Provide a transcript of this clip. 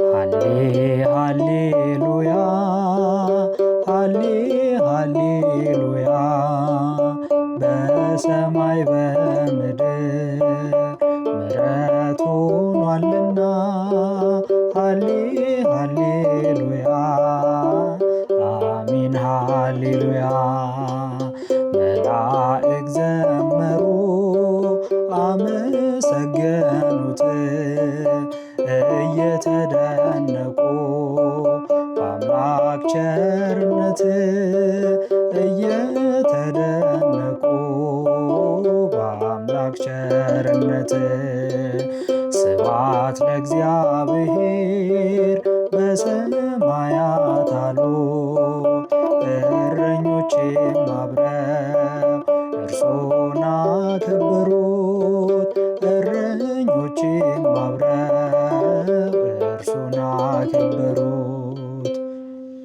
ሃሌ ሃሌሉያ ሃሌ ሃሌሉያ በሰማይ በምድር ምሕረት ሆኗልና ሃሌ ሃሌሉያ አሚን ሃሌሉያ መላእክት ዘመሩ አመሰገኑት እየተደነቁ በአምላክ ቸርነት እየተደነቁ በአምላክ ቸርነት ስብሐት ለእግዚአብሔር በሰማያት አሉ እረኞችም አብረው እርሱን አከበሩት እረኞችም አብረው እርሱን አከበሩት